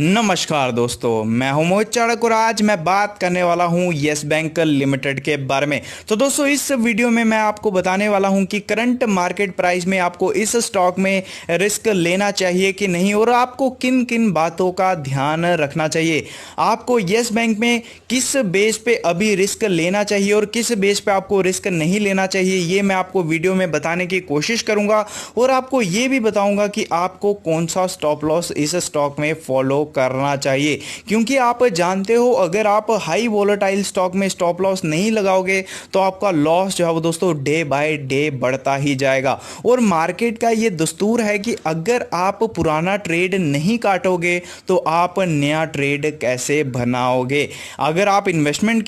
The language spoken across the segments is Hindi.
नमस्कार दोस्तों, मैं हूं मोहित चाणक और आज मैं बात करने वाला हूं यस बैंक लिमिटेड के बारे में। तो दोस्तों इस वीडियो में मैं आपको बताने वाला हूं कि करंट मार्केट प्राइस में आपको इस स्टॉक में रिस्क लेना चाहिए कि नहीं और आपको किन किन बातों का ध्यान रखना चाहिए। आपको यस बैंक में किस बेस पे अभी रिस्क लेना चाहिए और किस बेस पे आपको रिस्क नहीं लेना चाहिए, ये मैं आपको वीडियो में बताने की कोशिश करूंगा और आपको ये भी बताऊंगा कि आपको कौन सा स्टॉप लॉस इस स्टॉक में फॉलो करना चाहिए। क्योंकि आप जानते हो, अगर आप हाई वोलेटाइल स्टॉक में स्टॉप लॉस नहीं लगाओगे तो आपका लॉस जो है वो दोस्तों डे बाय डे बढ़ता ही जाएगा। और मार्केट का ये दस्तूर है कि अगर आप पुराना ट्रेड नहीं काटोगे तो आप नया ट्रेड कैसे बनाओगे। अगर आप इन्वेस्टमेंट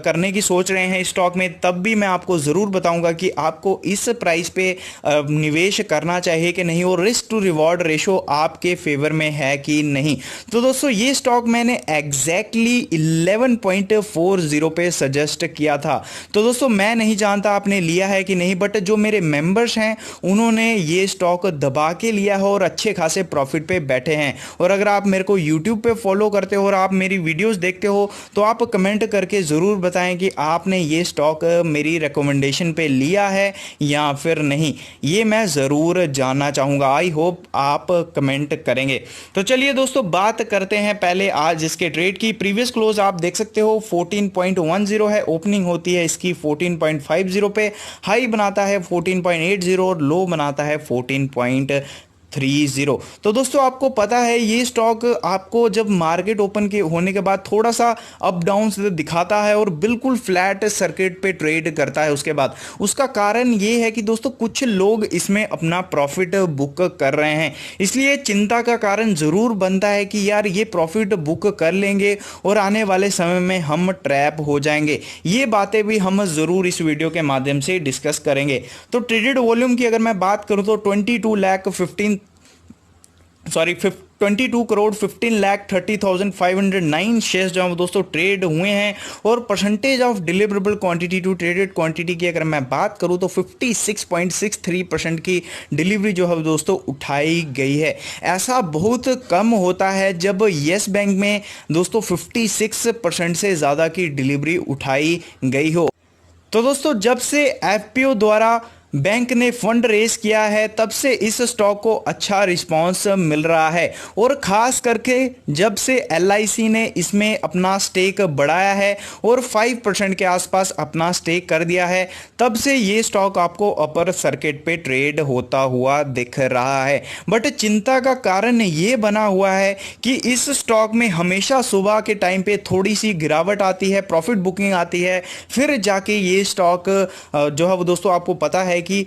करने की सोच रहे हैं स्टॉक में, तब भी मैं आपको ज़रूर बताऊंगा कि आपको इस प्राइस पे निवेश करना चाहिए कि नहीं और रिस्क टू रिवॉर्ड रेशो आपके फेवर में है कि नहीं। तो दोस्तों ये स्टॉक मैंने एग्जैक्टली 11.40 पे सजेस्ट किया था। तो दोस्तों मैं नहीं जानता आपने लिया है कि नहीं, बट जो मेरे मेंबर्स हैं उन्होंने ये स्टॉक दबा के लिया है और अच्छे खासे प्रॉफिट पे बैठे हैं। और अगर आप मेरे को यूट्यूब पे फॉलो करते हो और आप मेरी वीडियोस देखते हो तो आप कमेंट करके ज़रूर बताएं कि आपने ये स्टॉक मेरी रिकमेंडेशन पे लिया है या फिर नहीं। ये मैं ज़रूर जानना चाहूँगा। आई होप आप कमेंट करेंगे। तो चलिए दोस्तों बात करते हैं पहले आज इसके ट्रेड की। प्रीवियस क्लोज आप देख सकते हो 14.10 है, ओपनिंग होती है इसकी 14.50 पे, हाई बनाता है 14.80 और लो बनाता है 14.30। तो दोस्तों आपको पता है ये स्टॉक आपको जब मार्केट ओपन के होने के बाद थोड़ा सा अप डाउन दिखाता है और बिल्कुल फ्लैट सर्किट पे ट्रेड करता है उसके बाद। उसका कारण ये है कि दोस्तों कुछ लोग इसमें अपना प्रॉफिट बुक कर रहे हैं, इसलिए चिंता का कारण जरूर बनता है कि यार ये प्रॉफिट बुक कर लेंगे और आने वाले समय में हम ट्रैप हो जाएंगे। ये बातें भी हम जरूर इस वीडियो के माध्यम से डिस्कस करेंगे। तो ट्रेडेड वॉल्यूम की अगर मैं बात करूं तो 22,15,30,509 शेयर्स जो हैं दोस्तों ट्रेड हुए हैं। और percentage of deliverable quantity to traded quantity की अगर मैं बात करूं तो 56.63% की डिलीवरी जो है दोस्तों उठाई गई है। ऐसा बहुत कम होता है जब येस बैंक में दोस्तों 56% से ज़्यादा की डिलीवरी उठाई गई हो। तो दोस्तों जब से एफपीओ द्वारा बैंक ने फंड रेज किया है तब से इस स्टॉक को अच्छा रिस्पांस मिल रहा है और खास करके जब से एलआईसी ने इसमें अपना स्टेक बढ़ाया है और 5% के आसपास अपना स्टेक कर दिया है, तब से ये स्टॉक आपको अपर सर्किट पे ट्रेड होता हुआ दिख रहा है। बट चिंता का कारण ये बना हुआ है कि इस स्टॉक में हमेशा सुबह के टाइम पे थोड़ी सी गिरावट आती है, प्रॉफिट बुकिंग आती है, फिर जाके ये स्टॉक जो है वो दोस्तों आपको पता है कि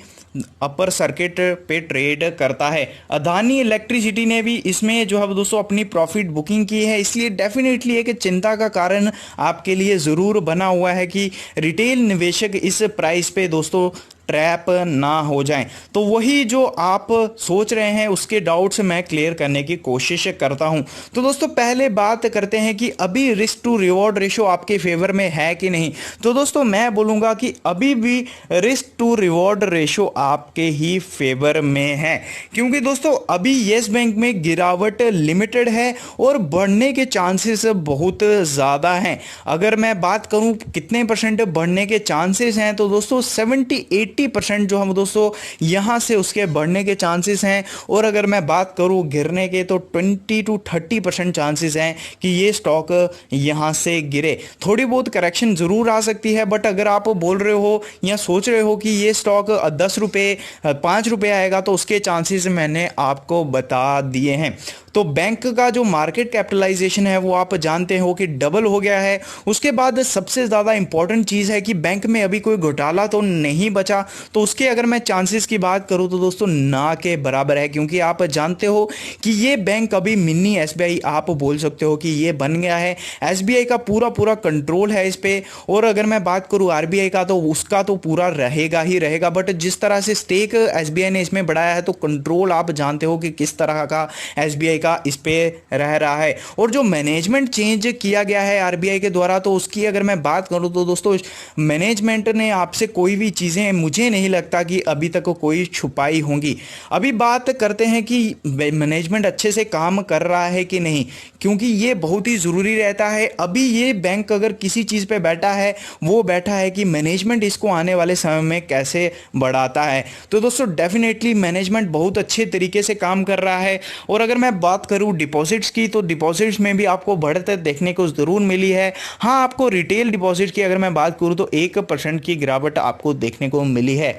अपर सर्किट पे ट्रेड करता है। अदानी इलेक्ट्रिसिटी ने भी इसमें जो है दोस्तों अपनी प्रॉफिट बुकिंग की है, इसलिए डेफिनेटली एक चिंता का कारण आपके लिए ज़रूर बना हुआ है कि रिटेल निवेशक इस प्राइस पे दोस्तों ट्रैप ना हो जाएं। तो वही जो आप सोच रहे हैं उसके डाउट्स मैं क्लियर करने की कोशिश करता हूं। तो दोस्तों पहले बात करते हैं कि अभी रिस्क टू रिवॉर्ड रेशो आपके फेवर में है कि नहीं। तो दोस्तों मैं बोलूँगा कि अभी भी रिस्क टू रिवॉर्ड रेशो आपके ही फेवर में है, क्योंकि दोस्तों अभी येस बैंक में गिरावट लिमिटेड है और बढ़ने के चांसेस बहुत ज़्यादा हैं। अगर मैं बात करूँ कितने परसेंट बढ़ने के चांसेस हैं तो दोस्तों 70-80% जो हम दोस्तों यहाँ से उसके बढ़ने के चांसेस हैं। और अगर मैं बात करूँ गिरने के तो 20-30% चांसेस हैं कि ये स्टॉक यहाँ से गिरे। थोड़ी बहुत करेक्शन ज़रूर आ सकती है, बट अगर आप बोल रहे हो या सोच रहे हो कि ये स्टॉक 10 रुपये 5 रुपये आएगा तो उसके चांसेस मैंने आपको बता दिए हैं। तो बैंक का जो मार्केट कैपिटलाइजेशन है वो आप जानते हो कि डबल हो गया है। उसके बाद सबसे ज़्यादा इंपॉर्टेंट चीज़ है कि बैंक में अभी कोई घोटाला तो नहीं बचा, तो उसके अगर मैं चांसेस की बात करूं तो दोस्तों ना के बराबर है, क्योंकि आप जानते हो कि ये बैंक अभी मिनी एसबीआई आप बोल सकते हो कि ये बन गया है। एसबीआई का पूरा कंट्रोल है इस पर। और अगर मैं बात करूँ आरबीआई का तो उसका तो पूरा रहेगा ही रहेगा, बट जिस तरह तरह से स्टेक एसबीआई ने इसमें बढ़ाया है, तो कंट्रोल आप जानते हो कि किस तरह का एसबीआई का इस पे रह रहा है। और जो मैनेजमेंट चेंज किया गया है आरबीआई के द्वारा, तो उसकी अगर मैं बात करूं तो दोस्तों मैनेजमेंट ने आपसे कोई भी चीज़ें मुझे नहीं लगता कि अभी तक कोई छुपाई होंगी। अभी बात करते हैं कि मैनेजमेंट अच्छे से काम कर रहा है कि नहीं, क्योंकि ये बहुत ही ज़रूरी रहता है। अभी ये बैंक अगर किसी चीज़ पे बैठा है, वो बैठा है कि मैनेजमेंट इसको आने वाले समय में कैसे बढ़ाता है। तो दोस्तों डेफिनेटली मैनेजमेंट बहुत अच्छे तरीके से काम कर रहा है। और अगर मैं बात करूं डिपॉजिट्स की, तो डिपॉजिट्स में भी आपको बढ़त देखने को ज़रूर मिली है। हाँ, आपको रिटेल डिपॉजिट की अगर मैं बात करूं तो 1% की गिरावट आपको देखने को मिली है।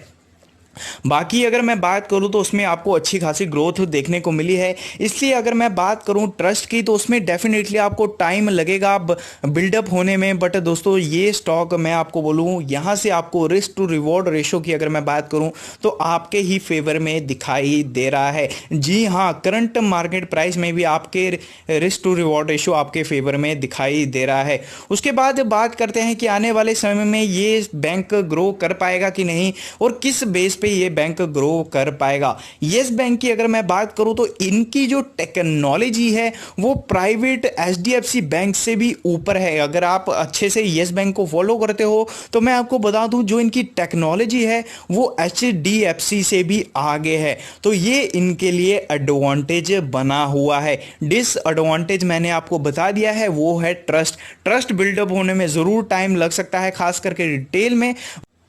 बाकी अगर मैं बात करूं तो उसमें आपको अच्छी खासी ग्रोथ देखने को मिली है। इसलिए अगर मैं बात करूं ट्रस्ट की, तो उसमें डेफिनेटली आपको टाइम लगेगा बिल्डअप होने में। बट दोस्तों ये स्टॉक मैं आपको बोलूं, यहां से आपको रिस्क टू रिवॉर्ड रेशो की अगर मैं बात करूं तो आपके ही फेवर में दिखाई दे रहा है। जी हाँ, करंट मार्केट प्राइस में भी आपके रिस्क टू रिवॉर्ड रेशो आपके फेवर में दिखाई दे रहा है। उसके बाद बात करते हैं कि आने वाले समय में ये बैंक ग्रो कर पाएगा कि नहीं, और किस बेस पे ये बैंक ग्रो कर पाएगा। यस बैंक की अगर मैं बात करूं तो इनकी जो टेक्नोलॉजी है वो प्राइवेट एचडीएफसी बैंक से भी ऊपर है। अगर आप अच्छे से यस बैंक को फॉलो करते हो तो मैं आपको बता दूं, जो इनकी टेक्नोलॉजी है वो एचडीएफसी से भी आगे है। तो ये इनके लिए एडवांटेज बना हुआ है। डिसएडवांटेज मैंने आपको बता दिया है, वो है ट्रस्ट बिल्डअप होने में जरूर टाइम लग सकता है, खास करके रिटेल में।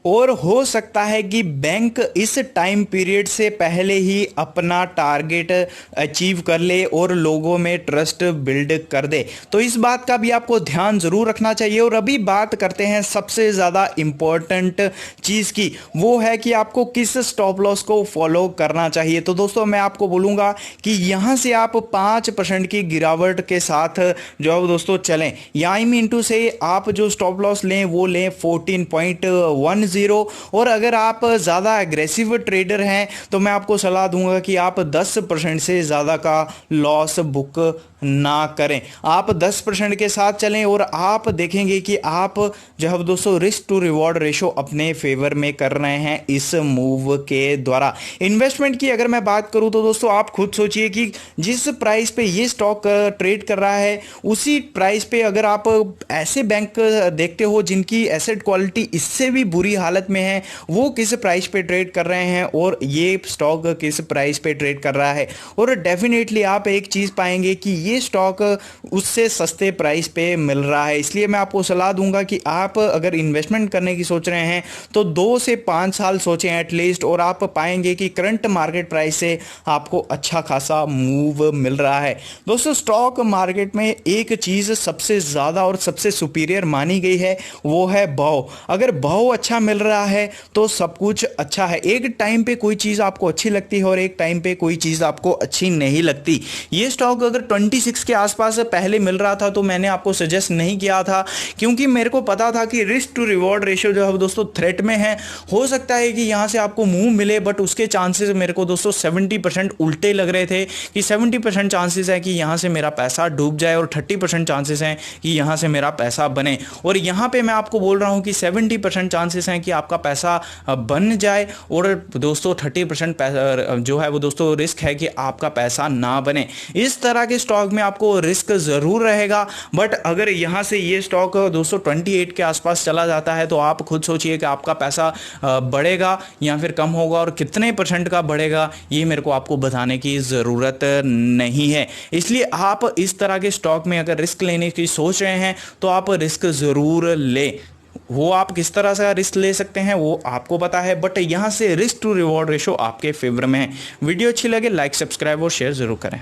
और हो सकता है कि बैंक इस टाइम पीरियड से पहले ही अपना टारगेट अचीव कर ले और लोगों में ट्रस्ट बिल्ड कर दे। तो इस बात का भी आपको ध्यान ज़रूर रखना चाहिए। और अभी बात करते हैं सबसे ज़्यादा इम्पोर्टेंट चीज़ की, वो है कि आपको किस स्टॉप लॉस को फॉलो करना चाहिए। तो दोस्तों मैं आपको बोलूँगा कि यहाँ से आप 5% की गिरावट के साथ जो है दोस्तों चलें, या आई मीन टू से आप जो स्टॉप लॉस लें वो लें 14.10। और अगर आप ज़्यादा एग्रेसिव ट्रेडर हैं तो मैं आपको सलाह दूंगा कि आप 10% से ज़्यादा का लॉस बुक ना करें। आप 10% के साथ चलें और आप देखेंगे कि आप जो है दोस्तों रिस्क टू रिवॉर्ड रेशो अपने फेवर में कर रहे हैं इस मूव के द्वारा। इन्वेस्टमेंट की अगर मैं बात करूं तो दोस्तों आप खुद सोचिए कि जिस प्राइस पे ये स्टॉक ट्रेड कर रहा है, उसी प्राइस पे अगर आप ऐसे बैंक देखते हो जिनकी एसेट क्वालिटी इससे भी बुरी हालत में है, वो किस प्राइस पे ट्रेड कर रहे हैं और ये स्टॉक किस प्राइस पे ट्रेड कर रहा है। और डेफिनेटली आप एक चीज़ पाएंगे कि ये स्टॉक उससे सस्ते प्राइस पे मिल रहा है। इसलिए मैं आपको सलाह दूंगा कि आप अगर इन्वेस्टमेंट करने की सोच रहे हैं तो 2 से 5 साल सोचें एटलीस्ट, और आप पाएंगे कि करंट मार्केट प्राइस से आपको अच्छा खासा मूव मिल रहा है। दोस्तों स्टॉक मार्केट में एक चीज़ सबसे ज़्यादा और सबसे सुपीरियर मानी गई है, वो है भाव। अगर भाव अच्छा मिल रहा है तो सब कुछ अच्छा है। एक टाइम पे कोई चीज़ आपको अच्छी लगती है और एक टाइम पे कोई चीज़ आपको अच्छी नहीं लगती। ये स्टॉक अगर 26 के आसपास पहले मिल रहा था तो मैंने आपको सजेस्ट नहीं किया था, क्योंकि मेरे को पता था कि रिस्क टू रिवॉर्ड रेशियो जो है दोस्तों थ्रेट में है। हो सकता है कि यहाँ से आपको मूव मिले, बट उसके चांसेस मेरे को दोस्तों 70% उल्टे लग रहे थे कि 70% चांसेस है कि यहाँ से मेरा पैसा डूब जाए और 30% चांसेस हैं कि यहाँ से मेरा पैसा बने। और यहाँ पे मैं आपको बोल रहा हूँ कि 70% चांसेस हैं कि आपका पैसा बन जाए, और दोस्तों 30% पैसा जो है वो दोस्तों रिस्क है कि आपका पैसा ना बने। इस तरह के स्टॉक में आपको रिस्क ज़रूर रहेगा। बट अगर यहाँ से ये स्टॉक दोस्तों 28 के आसपास चला जाता है तो आप खुद सोचिए कि आपका पैसा बढ़ेगा या फिर कम होगा, और कितने % का बढ़ेगा ये मेरे को आपको बताने की ज़रूरत नहीं है। इसलिए आप इस तरह के स्टॉक में अगर रिस्क लेने की सोच रहे हैं तो आप रिस्क ज़रूर लें। वो आप किस तरह से रिस्क ले सकते हैं वो आपको पता है, बट यहाँ से रिस्क टू रिवॉर्ड रेशो आपके फेवर में है। वीडियो अच्छी लगे लाइक, सब्सक्राइब और शेयर ज़रूर करें।